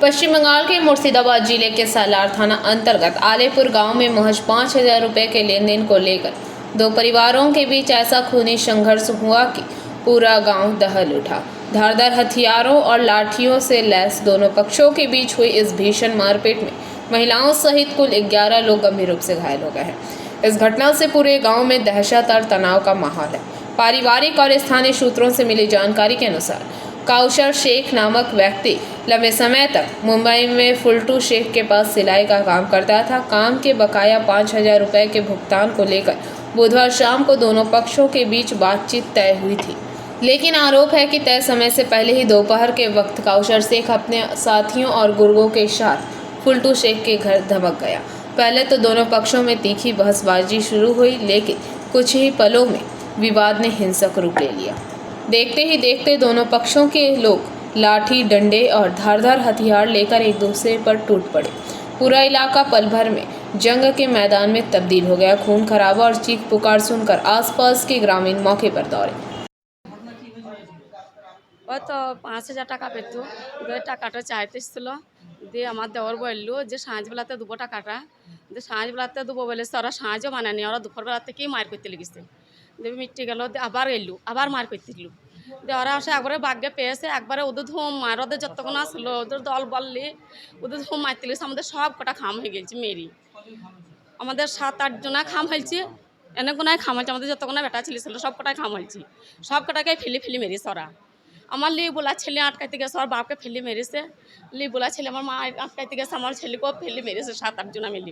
पश्चिम बंगाल के मुर्शिदाबाद जिले के सालार थाना अंतर्गत आलेपुर गांव में महज 5,000 रुपए के लेन देन को लेकर दो परिवारों के बीच ऐसा खूनी संघर्ष हुआ कि पूरा गांव दहल उठा। धारदार हथियारों और लाठियों से लैस दोनों पक्षों के बीच हुई इस भीषण मारपीट में महिलाओं सहित कुल 11 लोग गंभीर रूप से घायल हो गए हैं। इस घटना से पूरे गाँव में दहशत और तनाव का माहौल है। पारिवारिक और स्थानीय सूत्रों से मिली जानकारी के अनुसार काउशर शेख नामक व्यक्ति लंबे समय तक मुंबई में फुलटू शेख के पास सिलाई का काम करता था। काम के बकाया 5,000 रुपए के भुगतान को लेकर बुधवार शाम को दोनों पक्षों के बीच बातचीत तय हुई थी, लेकिन आरोप है कि तय समय से पहले ही दोपहर के वक्त काउशर शेख अपने साथियों और गुर्गों के साथ फुलटू शेख के घर धमक गया। पहले तो दोनों पक्षों में तीखी बहसबाजी शुरू हुई, लेकिन कुछ ही पलों में विवाद ने हिंसक रूप ले लिया। देखते ही देखते दोनों पक्षों के लोग लाठी, डंडे और धारदार हथियार लेकर एक दूसरे पर टूट पड़े। पूरा इलाका पल भर में जंग के मैदान में तब्दील हो गया। खून खराबा और चीख पुकार सुनकर आसपास के ग्रामीण मौके पर दौड़े। तो 5,000 টাকা পেত, ওদের টাকাটা চাইতে এসেছিল। দিয়ে আমার দেওর বললো যে সাঁঝবেলাতে দেবো টাকাটা, যে সাঁঝবেলাতে দেবো বলে ওরা সাঁঝও বানায়নি, ওরা দুপুরবেলা থেকেই মার করতে লেগেছে। দেবে মিটে গেল, আবার এলো, আবার মার করতে গেল। দিয়ে ওরা আসে একবারে বাগ্যে পেয়েছে, একবারে ওদের ধুম মার, ওদের যতক্ষণ আসলো ওদের দল বললি ওদের ধুম মারতে লেগেছে। আমাদের সব কটা খাম হয়ে গেছে মেরি, আমাদের 7-8 জনা খাম হয়েছে, এনে কোনায় খাম হয়েছে। আমাদের যতক্ষণ বেটা ছিল সব কটায় খাম হয়েছে, সব কটাকে ফেলে ফেলে মেরেছে ওরা। আমার লি বলা ছেলে আটকাইতে গেছে, ওর বাপকে ফেলে মেরেছে। লি বলা ছেলে আমার মা আটকাইতে গেছে, আমার ছেলেকেও ফেলে মেরেছে। 7-8 জনা মিলে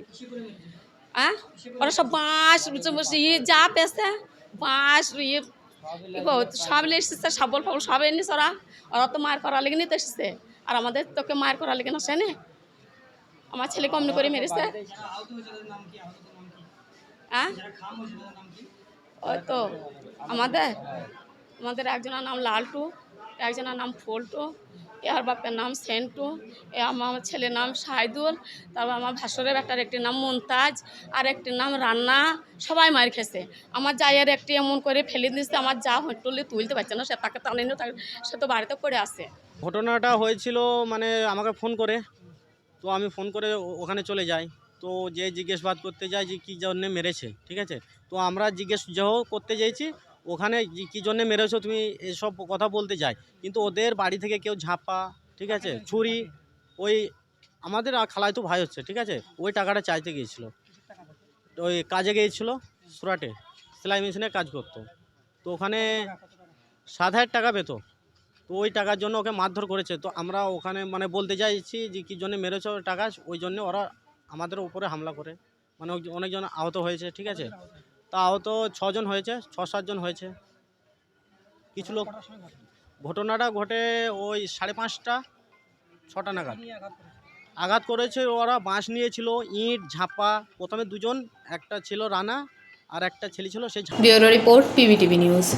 ওরা সব বাঁশ ইয়ে যা পেয়েছে, বাঁশ ইয়ে সব নিয়ে এসেছে, শাবল ফাবল সব এনেছে ওরা। ওরা তো মার করা লেগে নিতে এসেছে, আর আমাদের তোকে মার করা লেগে না সেনে আমার ছেলে কমনি করে মেরেছে। ওই তো আমাদের একজনের নাম লালটু, একজনের নাম ফল্টু, আর বাপের নাম সেন্টু, আমার ছেলের নাম সাইদুল, তারপর আমার ভাসুরের একটার একটি নাম মুমতাজ, আর একটির নাম রান্না। সবাই মার খেয়েছে। আমার জায়ের একটি এমন করে ফেলে দিচ্ছে, আমার যা হটলে তুলতে পারছে না, সে তাকে টানে নিয়ে সে তো বাড়িতে পড়ে আসে। ঘটনাটা হয়েছিল মানে আমাকে ফোন করে, তো আমি ফোন করে ওখানে চলে যাই। তো যে জিজ্ঞাসাবাদ করতে যাই যে কী জন্যে মেরেছে, ঠিক আছে। তো আমরা জিজ্ঞেস যাও করতে চাইছি ওখানে কী জন্যে মেরেছো তুমি এসব কথা বলতে যাই, কিন্তু ওদের বাড়ি থেকে কেউ ঝাঁপা, ঠিক আছে, ছুরি, ওই আমাদের খালাতো ভাই হচ্ছে, ঠিক আছে, ওই টাকাটা চাইতে গিয়েছিলো। ওই কাজে গিয়েছিলো সুরাটে, সেলাই মেশিনে কাজ করতো। তো ওখানে 7,000 টাকা পেত। তো ওই টাকার জন্য ওকে মারধর করেছে। তো আমরা ওখানে মানে বলতে চাইছি যে কী জন্য মেরেছ টাকা, ওই জন্য ওরা আমাদের উপরে হামলা করে, মানে অনেকজন আহত হয়েছে, ঠিক আছে। তা আহত 6 জন হয়েছে, 6-7 জন হয়েছে। কিছু লোক ঘটনাটা ঘটে ওই 5:30-6টা নাগাদ আঘাত করেছে। ওরা বাঁশ নিয়েছিল, ইট, ঝাঁপা। প্রথমে 2 জন, একটা ছিল রানা আর একটা ছেলে ছিল সেই। Bureau report, PVTV news.